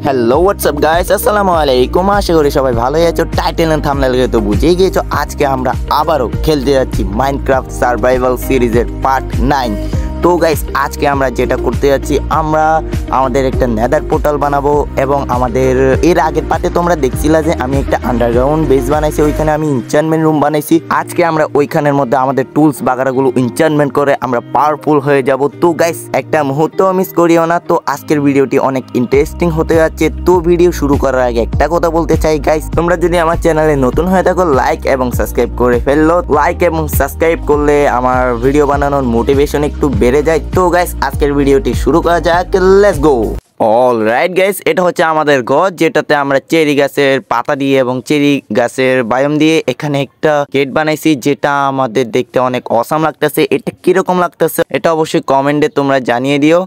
Hello WhatsApp guys, আসসালামু আলাইকুম। আশা করি সবাই ভালোই আছো। টাইটেল এন্ড থাম্বনেল দেখে তো বুঝেই গিয়েছো আজকে আমরা আবারও খেলতে যাচ্ছি মাইনক্রাফট সার্ভাইভাল সিরিজের পার্ট 9। তো গাইস আজকে আমরা যেটা করতে যাচ্ছি, আমরা আমাদের একটা নেদার পোর্টাল বানাবো এবং আমাদের এর আগের পার্টে তোমরা দেখছিলা যে আমি একটা আন্ডারগ্রাউন্ড বেস বানাইছি, ওইখানে আমি এনচান্টমেন্ট রুম বানাইছি। আজকে আমরা ওইখানের মধ্যে আমাদের টুলস বাগারাগুলো এনচান্টমেন্ট করে আমরা পাওয়ারফুল হয়ে যাব। তো গাইস একটা মুহূর্ত মিস করিও না। তো আজকের ভিডিওটি অনেক ইন্টারেস্টিং হতে যাচ্ছে। তো ভিডিও শুরু করার আগে একটা কথা বলতে চাই গাইস, তোমরা যদি আমার চ্যানেলে নতুন হয়ে থাকো লাইক এবং সাবস্ক্রাইব করে ফেললো। লাইক এবং সাবস্ক্রাইব করলে আমার ভিডিও বানানোর মোটিভেশন একটু বেড়ে যায়। তো গাইস আজকের ভিডিওটি শুরু করা যাক, লেটস গো। অলরাইট গাইস, এটা হচ্ছে আমাদের ঘর, যেটাতে আমরা চেরি গাছের পাতা দিয়ে এবং চেরি গাছের বায়ম দিয়ে এখানে একটা গেট বানাইছি, যেটা আমাদের দেখতে অনেক অসাম লাগতেছে। এটা কিরকম লাগতেছে এটা অবশ্যই কমেন্টে তোমরা জানিয়ে দিও।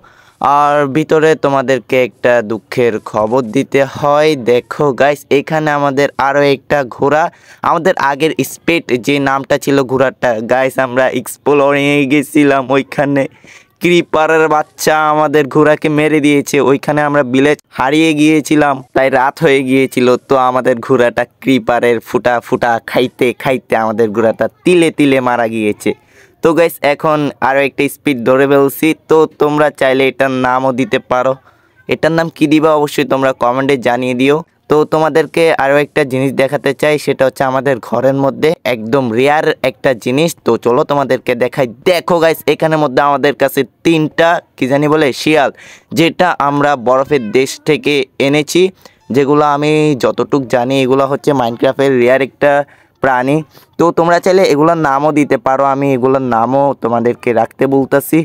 আর ভিতরে তোমাদেরকে একটা দুঃখের খবর দিতে হয়। দেখো গাইস, এখানে আমাদের আরো একটা ঘোড়া, আমাদের আগের স্পেট যে নামটা ছিল ঘোড়াটা গাইস, আমরা এক্সপ্লোরিং এ গেছিলাম, ওইখানে ক্রিপারের বাচ্চা আমাদের ঘোড়াকে মেরে দিয়েছে। ওইখানে আমরা ভিলেজ হারিয়ে গিয়েছিলাম, তাই রাত হয়ে গিয়েছিল। তো আমাদের ঘোড়াটা ক্রিপারের ফুটা ফুটা খাইতে খাইতে আমাদের ঘোড়াটা তিলে তিলে মারা গিয়েছে। তো গাইস এখন আরও একটা স্পিড ধরে ফেলছি। তো তোমরা চাইলে এটার নামও দিতে পারো। এটার নাম কি দিবা অবশ্যই তোমরা কমেন্টে জানিয়ে দিও। তো তোমাদেরকে আরও একটা জিনিস দেখাতে চাই, সেটা হচ্ছে আমাদের ঘরের মধ্যে একদম রেয়ার একটা জিনিস। তো চলো তোমাদেরকে দেখাই। দেখো গাইস, এখানের মধ্যে আমাদের কাছে 3টা কি জানি বলে শিয়াল, যেটা আমরা বরফের দেশ থেকে এনেছি। যেগুলো আমি যতটুক জানি এগুলো হচ্ছে মাইনক্রাফটের রেয়ার একটা প্রাণী। তো তোমরা চাইলে এগুলোর নামও দিতে পারো, আমি এগুলোর নামও তোমাদেরকে রাখতে বলতেছি।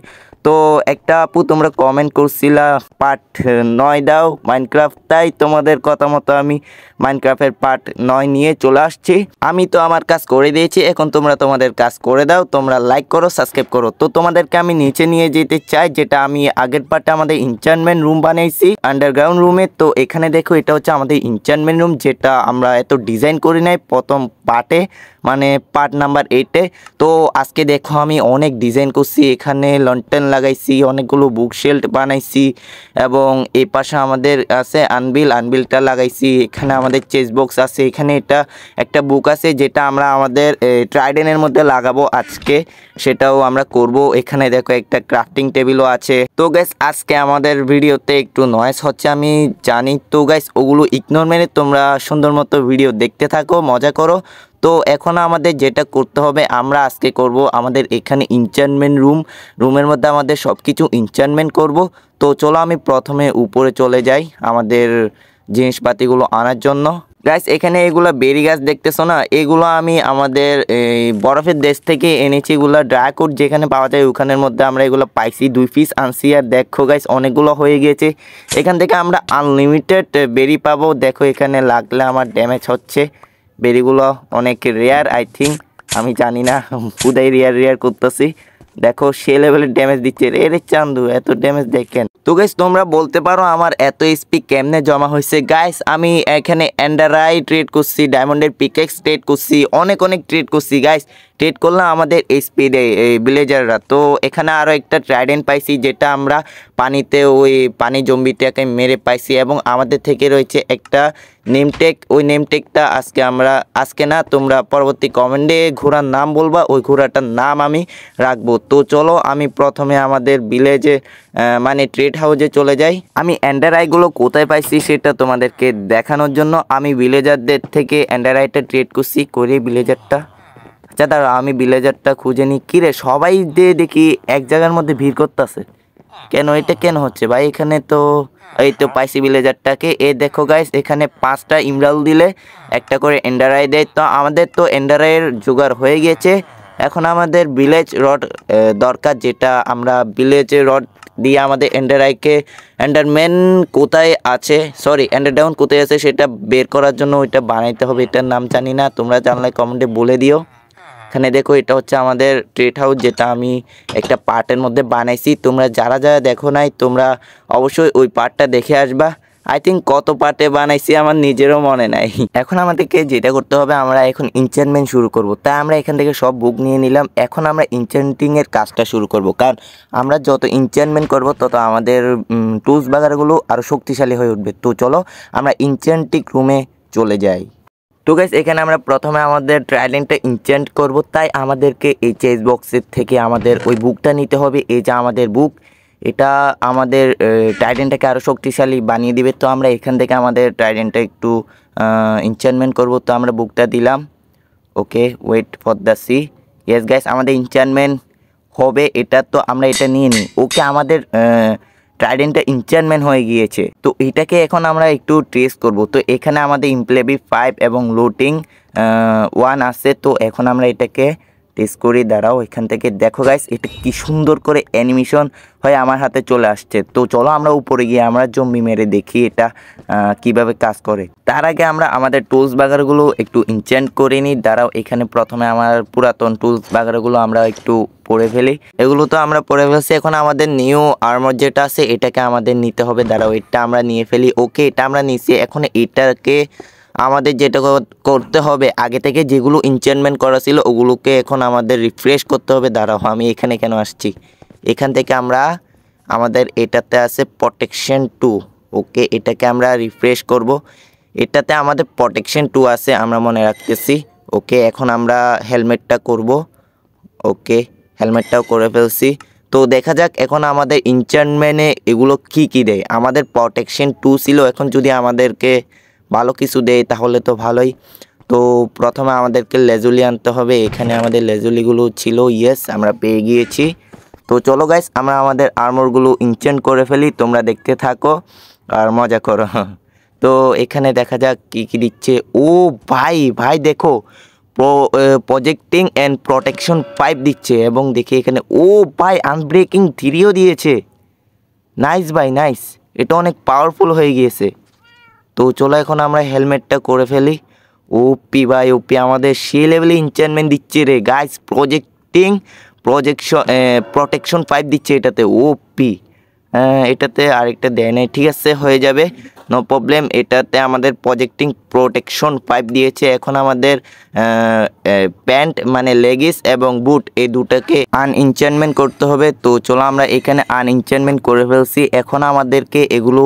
তো একটা আপু তোমরা কমেন্ট করছিলা পার্ট 9 দাও মাইনক্রাফট, তাই তোমাদের কথা মতো আমি মাইনক্রাফটের পার্ট 9 নিয়ে চলে আসছি। আমি তো আমার কাজ করে দিয়েছি, এখন তোমরা তোমাদের কাজ করে দাও। তোমরা লাইক করো, সাবস্ক্রাইব করো। তো তোমাদেরকে আমি নিচে নিয়ে যেতে চাই, যেটা আমি আগের পার্টে আমাদের এনচান্টমেন্ট রুম বানিয়েছি আন্ডারগ্রাউন্ড রুমে। তো এখানে দেখো, এটা হচ্ছে আমাদের এনচান্টমেন্ট রুম, যেটা আমরা এত ডিজাইন করি নাই প্রথম পার্টে, মানে পার্ট নাম্বার 8-এ। তো আজকে দেখো আমি অনেক ডিজাইন করছি, এখানে লন্টেন লাগাইছি, অনেকগুলো বুক শেল্ফ বানাইছি এবং এই পাশে আমাদের আছে আনবিলটা লাগাইছি। এখানে আমাদের চেস বক্স আছে, এখানে এটা একটা বুক আছে যেটা আমরা আমাদের ট্রাইডেনের মধ্যে লাগাবো আজকে, সেটাও আমরা করব। এখানে দেখো একটা ক্রাফটিং টেবিলও আছে। তো গাইস আজকে আমাদের ভিডিওতে একটু নয়েজ হচ্ছে আমি জানি। তো গাইস ওগুলো ইগনোর মেরে তোমরা সুন্দর মতো ভিডিও দেখতে থাকো, মজা করো। তো এখন আমাদের যেটা করতে হবে, আমরা আজকে করব আমাদের এখানে এনচান্টমেন্ট রুমের মধ্যে আমাদের সব কিছু এনচান্টমেন্ট করব। তো চলো আমি প্রথমে উপরে চলে যাই আমাদের জিনিসপাতিগুলো আনার জন্য। গাইস এখানে এগুলো বেরি গাছ দেখতেছো না, এগুলো আমি আমাদের বরফের দেশ থেকে এনেছি। এগুলো ড্রাগন যেখানে পাওয়া যায় ওখানের মধ্যে আমরা এগুলো পাইছি, 2 পিস আনছি। আর দেখো গাইস অনেকগুলো হয়ে গিয়েছে। এখান থেকে আমরা আনলিমিটেড বেরি পাবো। দেখো এখানে লাগলে আমার ড্যামেজ হচ্ছে। বেরিগুলো অনেক রেয়ার, আই থিঙ্ক, আমি জানি না, খুদাই রেয়ার করতেছি। দেখো সে লেভেলের ড্যামেজ দিচ্ছে রে চান্দু, এত ড্যামেজ দেখেন। তো গাইস তোমরা বলতে পারো আমার এত স্পিড কেমনে জমা হয়েছে। গাইস আমি এখানে এন্ডারাই ট্রেড করছি, ডায়মন্ডের পিকেক্স ট্রেড করছি, অনেক ট্রেড করছি। গাইস ট্রেড করলাম আমাদের স্পিডে ভিলেজাররা। তো এখানে আরও একটা ট্রাইডেন্ট পাইছি, যেটা আমরা পানিতে ওই পানি জম্বিটাকে মেরে পাইছি। এবং আমাদের থেকে রয়েছে একটা নেমটেক, ওই নেমটেকটা আজকে না তোমরা পরবর্তী কমেন্টে ঘোড়ার নাম বলবা, ওই ঘোড়াটার নাম আমি রাখবো। তো চলো আমি প্রথমে আমাদের ভিলেজে মানে ট্রেড হাউসে চলে যাই। আমি এন্ডারাইগুলো কোথায় পাইছি সেটা তোমাদেরকে দেখানোর জন্য আমি ভিলেজারদের থেকে এন্ডারাইটা ট্রেড করছি করে ভিলেজারটা। আচ্ছা দাঁড়া, আমি ভিলেজারটা খুঁজে নিই। কিরে সবাই দেখি এক জায়গার মধ্যে ভিড় করতেছে কেন, এটা কেন হচ্ছে ভাই? এখানে তো এই তো পাইছি ভিলেজারটাকে। এ দেখো গাইস, এখানে 5টা ইমরাল দিলে একটা করে এন্ডারাই দেয়। তো আমাদের তো এন্ডারাইয়ের জোগাড় হয়ে গেছে। এখন আমাদের ভিলেজ রড দরকার, যেটা আমরা ভিলেজের রড দিয়ে আমাদের এন্ডারম্যান কোথায় আছে, সরি এন্ডারডাউন কোথায় আছে সেটা বের করার জন্য ওইটা বানাইতে হবে। এটার নাম জানি না, তোমরা জানলে কমেন্টে বলে দিও। এখানে দেখো এটা হচ্ছে আমাদের ট্রেড হাউস, যেটা আমি একটা পার্টের মধ্যে বানাইছি। তোমরা যারা দেখো নাই তোমরা অবশ্যই ওই পার্টটা দেখে আসবা। আই থিঙ্ক কত পার্টে বানাইছি আমার নিজেরও মনে নাই। এখন আমাদেরকে যেটা করতে হবে, আমরা এখন এনচ্যান্টমেন্ট শুরু করব। তাই আমরা এখান থেকে সব বুক নিয়ে নিলাম। এখন আমরা এনচ্যান্টিংয়ের কাজটা শুরু করব, কারণ আমরা যত এনচ্যান্টমেন্ট করব তত আমাদের টুলস বাগারগুলো আরও শক্তিশালী হয়ে উঠবে। তো চলো আমরা এনচ্যান্টিং রুমে চলে যাই। তো গাইস এখানে আমরা প্রথমে আমাদের ট্রাইডেন্টটা এনচ্যান্ট করব। তাই আমাদেরকে এই চেস বক্সের থেকে আমাদের ওই বুকটা নিতে হবে। এই যে আমাদের বুক, এটা আমাদের ট্রাইডেন্টটাকে আরও শক্তিশালী বানিয়ে দিবে। তো আমরা এখান থেকে আমাদের ট্রাইডেন্টটা একটু এনচ্যান্টমেন্ট করব। তো আমরা বুকটা দিলাম। Okay, wait for the sea. Yes guys, আমাদের এনচ্যান্টমেন্ট হবে এটা। তো আমরা এটা নিয়ে নিই। ওকে, আমাদের ট্রাইডেন্টটা এনচ্যান্টমেন্ট হয়ে গিয়েছে। তো এটাকে এখন আমরা একটু টেস্ট করব। তো এখানে আমাদের ইমপ্লেবি 5 এবং লুটিং 1 আছে। তো এখন আমরা এটাকে টেস্ট করি। দাঁড়াও, এখান থেকে দেখো গাইস, এটা কি সুন্দর করে অ্যানিমেশন হয়ে আমার হাতে চলে আসছে। তো চলো আমরা উপরে গিয়ে আমরা জম্বি মেরে দেখি এটা কিভাবে কাজ করে। তার আগে আমরা আমাদের টুলস বাগারগুলো একটু এনচ্যান্ট করে নিই। দাঁড়াও, এখানে প্রথমে আমার পুরাতন টুলস বাগারগুলো আমরা একটু পরে ফেলি। এগুলো তো আমরা পরে ফেলছি। এখন আমাদের নিউ আর্মর যেটা আছে এটাকে আমাদের নিতে হবে। দাঁড়াও, এটা আমরা নিয়ে ফেলি। ওকে, এটা আমরা নিছি। এখন এটাকে আমাদের যেটা করতে হবে, আগে থেকে যেগুলো এনচ্যান্টমেন্ট করা ছিল ওগুলোকে এখন আমাদের রিফ্রেশ করতে হবে। দাঁড়াও, আমি এখানে কেন আসছি, এখান থেকে আমরা আমাদের এটাতে আছে প্রোটেকশন 2। ওকে, এটাকে আমরা রিফ্রেশ করব। এটাতে আমাদের প্রোটেকশন 2 আছে, আমরা মনে রাখতেছি। ওকে, এখন আমরা হেলমেটটা করব। ওকে, হেলমেটটাও করে ফেলছি। তো দেখা যাক এখন আমাদের এনচ্যান্টমেন্টে এগুলো কি কি দেয়। আমাদের প্রোটেকশন 2 ছিল, এখন যদি আমাদেরকে ভালো কিছু দেয় তাহলে তো ভালোই। তো প্রথমে আমাদেরকে লেজুলি আনতে হবে। এখানে আমাদের লেজুলিগুলো ছিল। ইয়েস, আমরা পেয়ে গিয়েছি। তো চলো গাইস, আমরা আমাদের আর্মরগুলো এনচ্যান্ট করে ফেলি। তোমরা দেখতে থাকো আর মজা করো। তো এখানে দেখা যাক কি কি দিচ্ছে। ও ভাই ভাই দেখো, প্রজেক্টিং অ্যান্ড প্রোটেকশন 5 দিচ্ছে এবং দেখি এখানে ও ভাই আনব্রেকিং 3ও দিয়েছে। নাইস ভাই, নাইস, এটা অনেক পাওয়ারফুল হয়ে গিয়েছে। তো চলো এখন আমরা হেলমেটটা করে ফেলি। ওপি ভাই, ওপি, আমাদের সে লেভেলে এনচ্যান্টমেন্ট দিচ্ছে রে গাইস। প্রোটেকশন 5 দিচ্ছে এটাতে। ওপি, এটাতে আরেকটা দেয় নাই, ঠিক আছে, হয়ে যাবে, নো প্রবলেম। এটাতে আমাদের প্রোটেকশন 5 দিয়েছে। এখন আমাদের প্যান্ট মানে লেগিস এবং বুট এই দুটাকে আনএনচ্যান্টমেন্ট করতে হবে। তো চলো আমরা এখানে আনএনচ্যান্টমেন্ট করে ফেলছি। এখন আমাদেরকে এগুলো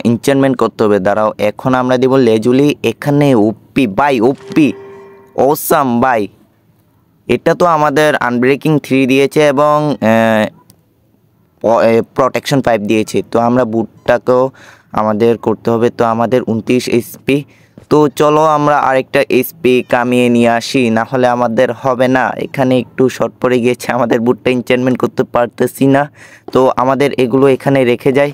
এনচ্যান্টমেন্ট করতে হবে। দাঁড়াও, এখন আমরা দিব লেজুলি। এখানে ওপি ভাই, ওপি, অসাম ভাই। এটা তো আমাদের আনব্রেকিং 3 দিয়েছে এবং প্রোটেকশন 5 দিয়েছে। তো আমরা বুটটাকেও আমাদের করতে হবে। তো আমাদের 29 এইচপি। তো চলো আমরা আরেকটা এইচপি কামিয়ে নিয়ে আসি, না হলে আমাদের হবে না। এখানে একটু শর্ট পড়ে গিয়েছে, আমাদের বুটটা এনচ্যান্টমেন্ট করতে পারতেছি না। তো আমাদের এগুলো এখানে রেখে যাই,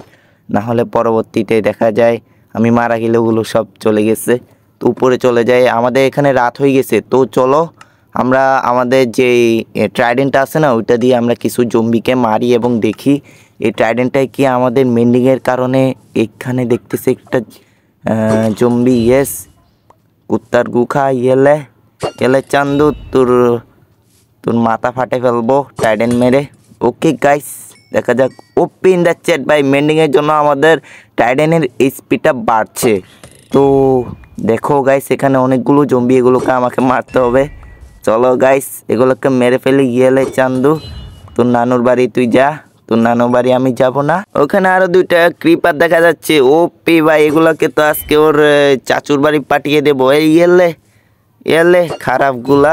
না হলে পরবর্তীতে দেখা যায় আমি মারা গেলে ওগুলো সব চলে গেছে। তো উপরে চলে যায়, আমাদের এখানে রাত হয়ে গেছে। তো চলো আমরা আমাদের যে ট্রাইডেন্ট আছে না, ওইটা দিয়ে আমরা কিছু জম্বিকে মারি এবং দেখি এই ট্রাইডেন্টটাই কি আমাদের মেন্ডিংয়ের কারণে। এখানে দেখতেছি একটা জম্বি। ইয়েস, কুত্তার গুখা। ইয়েলে এলে চান্দু, তোর মাথা ফাটে ফেলবো ট্রাইডেন্ট মেরে। ওকে গাইস, দেখা যাক। ওপি ইন দ্য চ্যাট ভাই, মেন্ডিংয়ের জন্য আমাদের ট্রাইডেন্টের স্পিডটা বাড়ছে। তো দেখো গাইস, এখানে অনেকগুলো জম্বি, এগুলোকে আমাকে মারতে হবে। চলো গাইস, এগুলোকে মেরে ফেলি। গিয়েলে চান্দু, তোর নানুর বাড়ি তুই যা, তোর নানুর বাড়ি আমি যাব না। ওখানে আরো 2টা ক্রিপার দেখা যাচ্ছে। ওপি ভাই, এগুলোকে তো আজকে ওর চাচুর বাড়ি পাঠিয়ে দেবো। এই এলে এলে, খারাপগুলা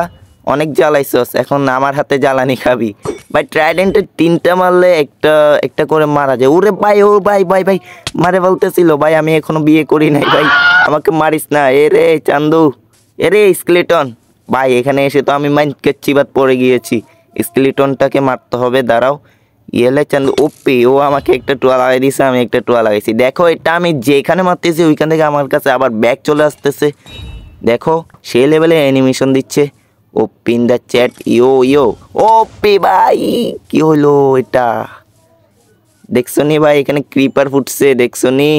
অনেক জ্বালাইছস, এখন আমার হাতে জ্বালানি খাবি ভাই। ট্রাইডেন্টের 3টা মারলে একটা একটা করে মারা যায়। ওরে ভাই, ও ভাই ভাই ভাই, মারে বলতেছিল ভাই, আমি এখনো বিয়ে করি নাই ভাই, আমাকে মারিস না। এরে চান্দু, এরে স্কেলেটন ভাই, এখানে এসে তো আমি মাইন্ড চিবাত পড়ে গিয়েছি। স্কেলেটনটাকে মারতে হবে। দাঁড়াও, ইয়েলে চান্দু। ওপি, ও আমাকে একটা টোয়া লাগাই দিয়েছে, আমি একটা টোয়া লাগাইছি। দেখো, এটা আমি যেখানে মারতেছি ওইখান থেকে আমার কাছে আবার ব্যাক চলে আসতেছে। দেখো, সেই লেভেলে অ্যানিমেশন দিচ্ছে। OP in the chat. Yo yo, OP ভাই, কি হলো এটা? দেখছো নি ভাই, এখানে ক্রিপার ফুটছে, দেখছো নি?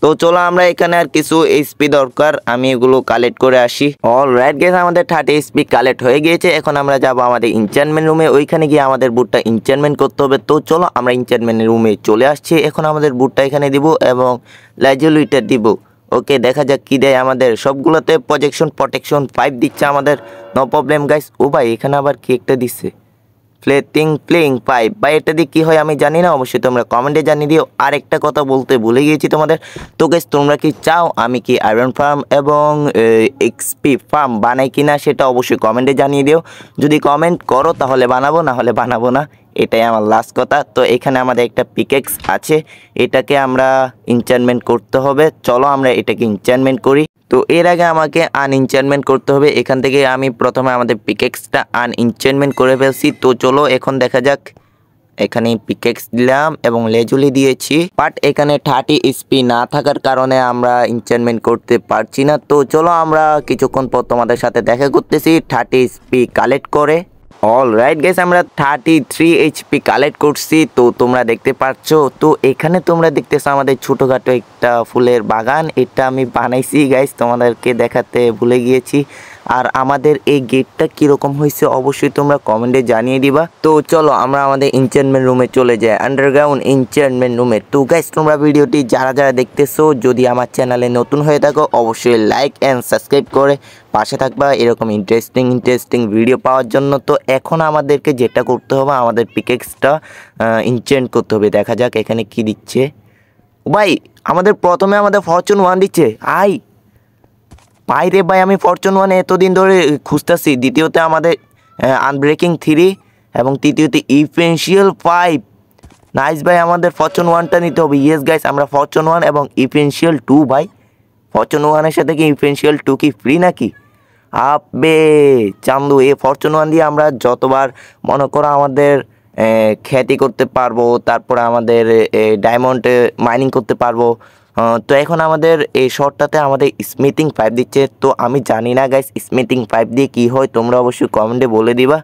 তো চলো আমরা এখানে আর কিছু এইচপি দরকার, আমি এগুলো কালেক্ট করে আসি। অলরাইট গাইস, আমাদের 30 এইচপি কালেক্ট হয়ে গিয়েছে। এখন আমরা যাব আমাদের এনচ্যান্টমেন্ট রুমে, ওইখানে গিয়ে আমাদের বুটটা এনচ্যান্টমেন্ট করতে হবে। তো চলো আমরা এনচ্যান্টমেন্ট রুমে চলে আসছি। এখন আমাদের বুটটা এখানে দিব এবং ল্যাজুলিটা দিব। ওকে, দেখা যাক কি দেয় আমাদের। সবগুলোতে প্রোটেকশন 5 দিচ্ছে আমাদের, নো প্রবলেম গাইস। ও ভাই, এখানে আবার কি একটা দিচ্ছে, প্লেইং 5 ভাই, এটা দিয়ে কী হয় আমি জানি না, অবশ্যই তোমরা কমেন্টে জানিয়ে দিও। আর একটা কথা বলতে ভুলে গিয়েছি তোমাদের। তো গাইস, তোমরা কি চাও আমি কি আয়রন ফার্ম এবং এক্সপি ফার্ম বানাই কিনা, সেটা অবশ্যই কমেন্টে জানিয়ে দিও। যদি কমেন্ট করো তাহলে বানাবো, না হলে বানাবো না, এটাই আমার লাস্ট কথা। তো এখানে আমাদের একটা পিকেক্স আছে, এটাকে আমরা এনচ্যান্টমেন্ট করতে হবে। চলো আমরা এটাকে এনচ্যান্টমেন্ট করি। তো এর আগে আমাকে আনএনচ্যান্টমেন্ট করতে হবে। এখান থেকে আমি প্রথমে আমাদের পিকেক্সটা আনএনচ্যান্টমেন্ট করে ফেলছি। তো চলো এখন দেখা যাক। এখানে পিকেক্স দিলাম এবং লেজুলি দিয়েছি, বাট এখানে 30 স্পি না থাকার কারণে আমরা এনচ্যান্টমেন্ট করতে পারছি না। তো চলো আমরা কিছুক্ষণ পর তোমাদের সাথে দেখা করতেছি 30 স্পি কালেক্ট করে। অলরাইট গাইস, আমরা 33 এইচপি কালেক্ট করছি। তো তোমরা দেখতে পাচ্ছ, তো এখানে তোমরা দেখতেছো আমাদের ছোটোখাটো একটা ফুলের বাগান, এটা আমি বানাইছি গাইস, তোমাদেরকে দেখাতে ভুলে গিয়েছি। আর আমাদের এই গেটটা কীরকম হয়েছে অবশ্যই তোমরা কমেন্টে জানিয়ে দিবা। তো চলো আমরা আমাদের এনচ্যান্টমেন্ট রুমে চলে যাই, আন্ডারগ্রাউন্ড এনচ্যান্টমেন্ট রুমে। তো গাইস, তোমরা ভিডিওটি যারা যারা দেখতেছো, যদি আমার চ্যানেলে নতুন হয়ে থাকো অবশ্যই লাইক অ্যান্ড সাবস্ক্রাইব করে পাশে থাকবা এরকম ইন্টারেস্টিং ভিডিও পাওয়ার জন্য। তো এখন আমাদেরকে যেটা করতে হবে, আমাদের পিকেক্সটা এনচ্যান্ট করতে হবে। দেখা যাক এখানে কি দিচ্ছে। ভাই, আমাদের প্রথমে আমাদের ফরচুন 1 দিচ্ছে। রে ভাই, আমি ফরচুন 1 এতদিন ধরে খুঁজতেছি। দ্বিতীয়তে আমাদের আনব্রেকিং 3 এবং তৃতীয়তে ইফেন্সিয়াল 5। নাইস ভাই, আমাদের ফরচুন 1টা নিতে হবে। ইয়েস গাইস, আমরা ফরচুন 1 এবং ইফেন্সিয়াল 2 ভাই। ফরচুন 1-এর সাথে কি ইফেন্সিয়াল 2 কি ফ্রি নাকি? আবে চান্দু, এই ফরচুন 1 দিয়ে আমরা যতবার মনে করো আমাদের খ্যাতি করতে পারবো, তারপরে আমাদের ডায়মন্ড মাইনিং করতে পারবো। তো এখন আমাদের এই শর্টটাতে আমাদের স্মিথিং 5 দিচ্ছে। তো আমি জানি না গাইস স্মিথিং 5 দিয়ে কী হয়, তোমরা অবশ্যই কমেন্টে বলে দিবা।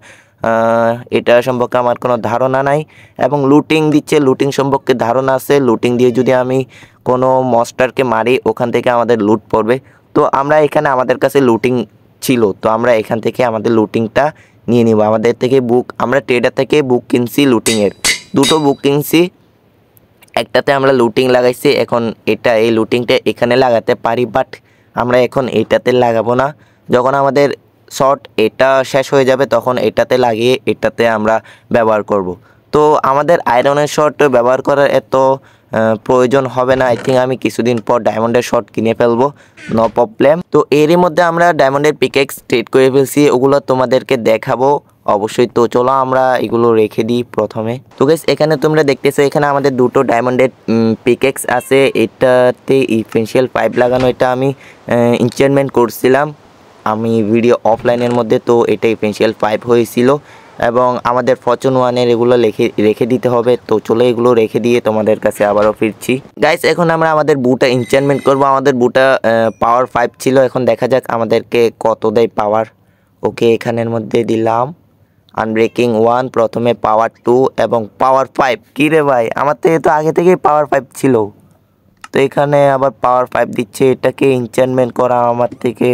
এটা সম্পর্কে আমার কোনো ধারণা নাই। এবং লুটিং দিচ্ছে, লুটিং সম্পর্কে ধারণা আছে। লুটিং দিয়ে যদি আমি কোনো মনস্টারকে মারি, ওখান থেকে আমাদের লুট পড়বে। তো আমরা এখানে আমাদের কাছে লুটিং ছিল, তো আমরা এখান থেকে আমাদের লুটিংটা নিয়ে নিব। আমাদের থেকে বুক, আমরা ট্রেডার থেকে বুক কিনছি লুটিংয়ের, 2টো বুক কিনছি। একটাতে আমরা লুটিং লাগাইছি, এখন এই লুটিংটা এখানে লাগাতে পারি, বাট আমরা এখন এইটাতে লাগাবো না। যখন আমাদের শর্ট এটা শেষ হয়ে যাবে তখন এটাতে লাগিয়ে এটাতে আমরা ব্যবহার করব। তো আমাদের আয়রনের শর্ট ব্যবহার করার এত প্রয়োজন হবে না। আই থিঙ্ক আমি কিছুদিন পর ডায়মন্ডের শর্ট কিনে ফেলবো, নো প্রবলেম। তো এরই মধ্যে আমরা ডায়মন্ডের পিকেক্স ট্রেড করে ফেলছি, ওগুলো তোমাদেরকে দেখাবো অবশ্যই। তো চলো আমরা এগুলো রেখে দিই প্রথমে। তো গাইস, এখানে তোমরা দেখতেছো এখানে আমাদের 2টো ডায়মন্ডের পিকেক্স আছে। এটাতে ইফেন্সিয়াল 5 লাগানো, এটা আমি এনচ্যান্টমেন্ট করছিলাম আমি ভিডিও অফলাইনের মধ্যে। তো এটা ইফেন্সিয়াল 5 হয়েছিল এবং আমাদের ফরচুন 1-এর এগুলো রেখে দিতে হবে। তো চলো এগুলো রেখে দিয়ে তোমাদের কাছে আবারও ফিরছি গাইস। এখন আমরা আমাদের বুটা এনচ্যান্টমেন্ট করব। আমাদের বুটা পাওয়ার 5 ছিল, এখন দেখা যাক আমাদেরকে কত দেয় পাওয়ার। ওকে, এখানের মধ্যে দিলাম আনব্রেকিং 1, প্রথমে পাওয়ার 2 এবং পাওয়ার 5। কী রে ভাই, আমার থেকে তো আগে থেকেই পাওয়ার 5 ছিল, তো এখানে আবার পাওয়ার 5 দিচ্ছে। এটাকে এনচ্যান্টমেন্ট করা আমার থেকে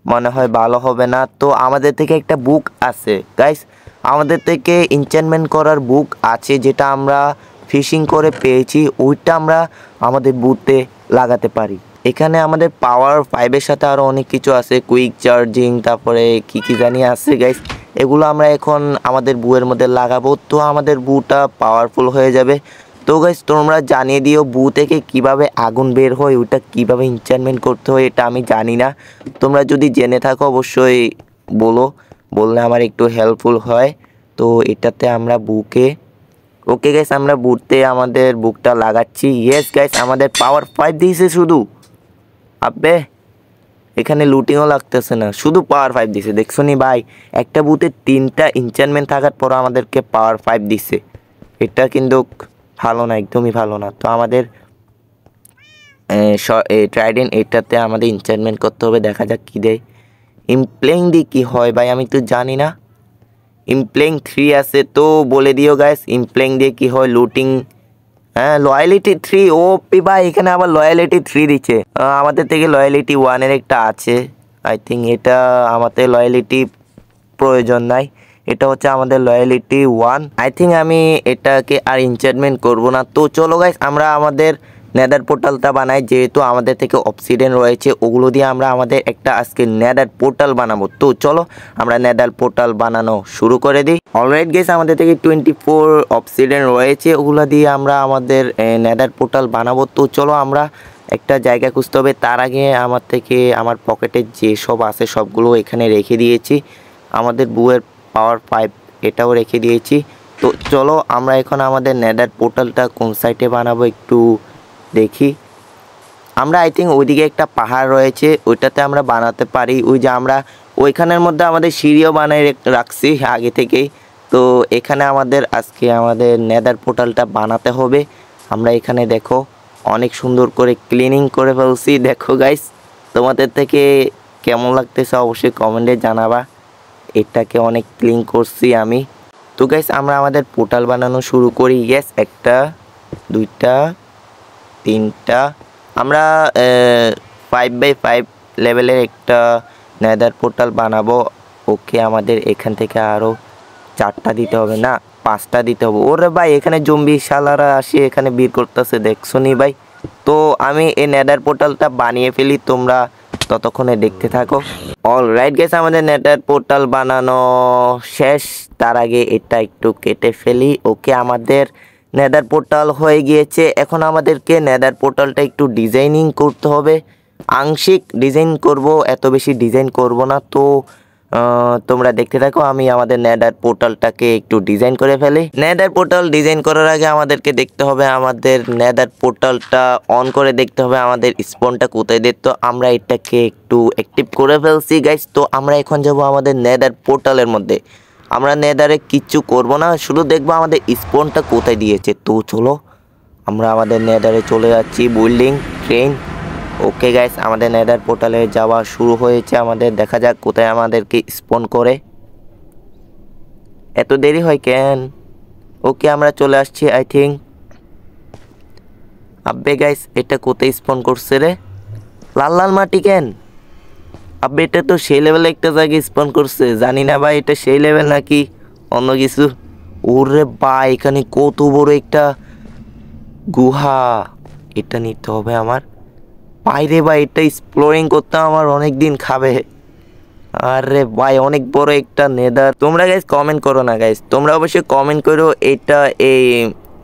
মনে হয় ভালো হবে না। তো আমাদের থেকে একটা বুক আছে গাইস, আমাদের থেকে এনচ্যান্টমেন্ট করার বুক আছে, যেটা আমরা ফিশিং করে পেয়েছি, ওইটা আমরা আমাদের বুটে লাগাতে পারি। এখানে আমাদের পাওয়ার 5-এর সাথে আরও অনেক কিছু আছে, কুইক চার্জিং, তারপরে কী জানি আছে গাইস। এগুলো আমরা এখন আমাদের বুয়ের মধ্যে লাগাবো, তো আমাদের বুটা পাওয়ারফুল হয়ে যাবে। তো গাইস, তোমরা জানিয়ে দিও বু থেকে কিভাবে আগুন বের হয়, ওইটা কিভাবে এনচ্যান্টমেন্ট করতে হয়, এটা আমি জানি না। তোমরা যদি জেনে থাকো অবশ্যই বললে আমার একটু হেল্পফুল হয়। তো এটাতে আমরা বুকে, ওকে গাইস, আমরা বুটতে আমাদের বুকটা লাগাচ্ছি। ইয়েস গাইস, আমাদের পাওয়ার 5 দিয়েছে শুধু। আবে, এখানে লুটিংও লাগতেছে না, শুধু পাওয়ার 5 দিছে। দেখছো নি ভাই, একটা বুথে 3টা এনচ্যান্টমেন্ট থাকার পর আমাদেরকে পাওয়ার 5 দিছে। এটা কিন্তু ভালো না, একদমই ভালো না। তো আমাদের ট্রাইডেন্ট এটাতে আমাদের এনচ্যান্টমেন্ট করতে হবে, দেখা যাক কী দেয়। ইমপ্লেইং দিয়ে কী হয় ভাই, আমি তো জানি না। ইমপ্লেইং 3 আছে, তো বলে দিও গাইস ইমপ্লেইং দিয়ে কী হয়। লুটিং হ্যাঁ লয়ালিটি 3 ওপি ভাই, এখানে আবার লয়ালিটি 3 দিচ্ছে। আমাদের থেকে লয়ালিটি 1 এর একটা আছে, আই থিঙ্ক এটা আমাদের লয়ালিটি প্রয়োজন নাই, এটা হচ্ছে আমাদের লয়ালিটি 1। আই থিঙ্ক আমি এটাকে আর এনচেন্টমেন্ট করব না। তো চলো গাইস আমরা আমাদের নেদার পোর্টালটা বানাই, যেহেতু আমাদের থেকে অবসিডিয়ান রয়েছে, ওগুলো দিয়ে আমরা আমাদের একটা আজকে নেদার পোর্টাল বানাবো। তো চলো আমরা নেদার পোর্টাল বানানো শুরু করে দিই। অলরাইট গাইস, আমাদের থেকে 24 অবসিডিয়ান রয়েছে, ওগুলো দিয়ে আমরা আমাদের নেদার পোর্টাল বানাবো। তো চলো আমরা একটা জায়গা খুঁজতে হবে। তার আগে আমার পকেটে যেসব আছে সবগুলো এখানে রেখে দিয়েছি। আমাদের বুয়ের পাওয়ার পাইপ এটাও রেখে দিয়েছি। তো চলো আমরা এখন আমাদের নেদার পোর্টালটা কোন সাইডে বানাবো একটু দেখি। আমরা আই থিঙ্ক ওইদিকে একটা পাহাড় রয়েছে, ওইটাতে আমরা বানাতে পারি। ওই যে আমরা ওইখানের মধ্যে আমাদের সিঁড়িও বানিয়ে রাখছি আগে থেকেই। তো এখানে আমাদের আজকে আমাদের নেদার পোর্টালটা বানাতে হবে। আমরা এখানে দেখো অনেক সুন্দর করে ক্লিনিং করে ফেলছি। দেখো গাইস, তোমাদের থেকে কেমন লাগতেছে অবশ্যই কমেন্টে জানাবা। এটাকে অনেক ক্লিন করছি আমি। তো গাইস আমরা আমাদের পোর্টাল বানানো শুরু করি। ইয়েস, একটা, দুইটা, তিনটা। আমরা 5x5 লেভেলের একটা নেদার পোর্টাল বানাবো। ওকে, আমাদের এখান থেকে আরও 4টা দিতে হবে, না 5টা দিতে হবে। ওরে ভাই, এখানে জম্বি শালারা আসে এখানে বীর করতেছে, দেখছো নি ভাই। তো আমি এই নেদার পোর্টালটা বানিয়ে ফেলি, তোমরা ততক্ষণে দেখতে থাকো। অলরাইট গাইস, আমাদের নেদার পোর্টাল বানানো শেষ। তার আগে এটা একটু কেটে ফেলি। ওকে, আমাদের নেদার পোর্টাল হয়ে গিয়েছে। এখন আমাদেরকে নেদার পোর্টালটা একটু ডিজাইনিং করতে হবে। আংশিক ডিজাইন করব, এত বেশি ডিজাইন করব না। তো তোমরা দেখতে থাকো, আমি আমাদের নেদার পোর্টালটাকে একটু ডিজাইন করে ফেলি। নেদার পোর্টাল ডিজাইন করার আগে আমাদেরকে দেখতে হবে আমাদের নেদার পোর্টালটা অন করে দেখতে হবে আমাদের স্পনটা কোথায় দিত। আমরা এটাকে একটু অ্যাক্টিভ করে ফেলছি গাইস। তো আমরা এখন যাব আমাদের নেদার পোর্টালের মধ্যে। আমরা নেদারে কিচ্ছু করব না, শুধু দেখবো আমাদের স্পনটা কোথায় দিয়েছে। তো চলো আমরা আমাদের নেদারে চলে যাচ্ছি। Building, train. ওকে গাইস, আমাদের নেদার পোর্টালে যাওয়া শুরু হয়েছে আমাদের। দেখা যাক কোথায় আমাদেরকে স্পন করে। এত দেরি হয় কেন? ওকে, আমরা চলে আসছি আই থিঙ্ক। আব্বে গাইস, এটা কোথায় স্পন করছে রে? লাল লাল মাটি কেন? আব্বে এটা তো সেই লেভেলে একটা জায়গায় স্পন করছে, জানি না ভাই এটা সেই লেভেল নাকি অন্য কিছু। ওরে ভাই, এখানে কত বড় একটা গুহা, এটা নিতে হবে আমার। বাইরে ভাই, এটা এক্সপ্লোরিং করতে আমার অনেক দিন খাবে। আরে ভাই, অনেক বড় একটা নেদার। তোমরা গাইস কমেন্ট করো না গাইস, তোমরা অবশ্যই কমেন্ট করো এটা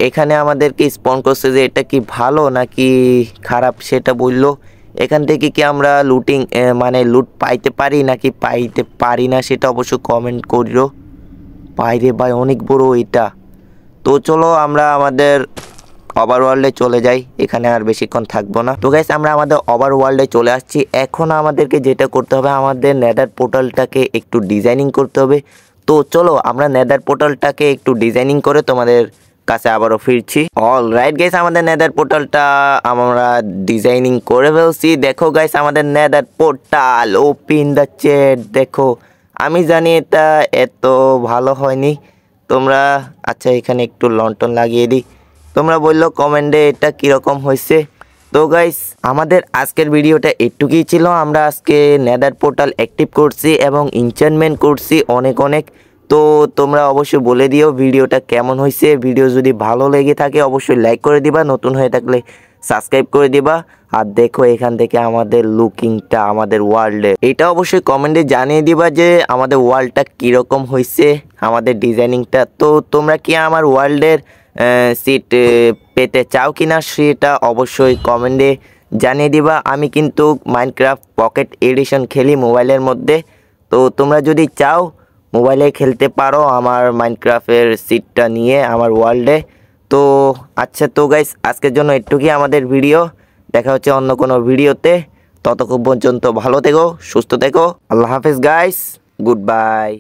এখানে আমাদেরকে স্পন করছে যে এটা কি ভালো নাকি খারাপ সেটা বললো। এখান থেকে কি আমরা লুটিং মানে লুট পাইতে পারি নাকি পাইতে পারি না সেটা অবশ্যই কমেন্ট করিও। বাইরে ভাই অনেক বড় এটা। তো চলো আমরা আমাদের ওভারওয়ার্ল্ডে চলে যাই, এখানে আর বেশিক্ষণ থাকবো না। তো গাইস আমরা আমাদের ওভারওয়ার্ল্ডে চলে আসছি। এখন আমাদেরকে যেটা করতে হবে, আমাদের নেদার পোর্টালটাকে একটু ডিজাইনিং করতে হবে। তো চলো আমরা নেদার পোর্টালটাকে একটু ডিজাইনিং করে তোমাদের কাছে আবারও ফিরছি। অলরাইট গাইস, আমাদের নেদার পোর্টালটা আমরা ডিজাইনিং করে ফেলছি। দেখো গাইস, আমাদের nether portal open the chat. দেখো, আমি জানি এটা এত ভালো হয়নি, তোমরা আচ্ছা এখানে একটু লন্ঠন লাগিয়ে দিই। তোমরা বললো কমেন্টে এটা কীরকম হয়েছে। তো গাইস আমাদের আজকের ভিডিওটা একটুকুই ছিল। আমরা আজকে নেদার পোর্টাল অ্যাক্টিভ করছি এবং এনচেন্টমেন্ট করছি অনেক অনেক। তো তোমরা অবশ্যই বলে দিও ভিডিওটা কেমন হয়েছে। ভিডিও যদি ভালো লেগে থাকে অবশ্যই লাইক করে দিবা, নতুন হয়ে থাকলে সাবস্ক্রাইব করে দিবা। আর দেখো এখান থেকে আমাদের লুকিংটা আমাদের ওয়ার্ল্ডে, এটা অবশ্যই কমেন্টে জানিয়ে দিবা যে আমাদের ওয়ার্ল্ডটা কীরকম হয়েছে, আমাদের ডিজাইনিংটা। তো তোমরা কি আমার ওয়ার্ল্ডের সিট পেতে চাও কিনা সেটা অবশ্যই কমেন্টে জানিয়ে দিবা। আমি কিন্তু মাইনক্রাফট পকেট এডিশন খেলি মোবাইলের মধ্যে। তো তোমরা যদি চাও মোবাইলে খেলতে পারো আমার মাইনক্রাফটের সিটটা নিয়ে আমার ওয়ার্ল্ডে। তো আচ্ছা, তো গাইস আজকের জন্য একটুকুই আমাদের ভিডিও। দেখা হচ্ছে অন্য কোনো ভিডিওতে। ততক্ষণ পর্যন্ত ভালো থেকো, সুস্থ থেকো। আল্লাহ হাফেজ গাইস, গুড বাই।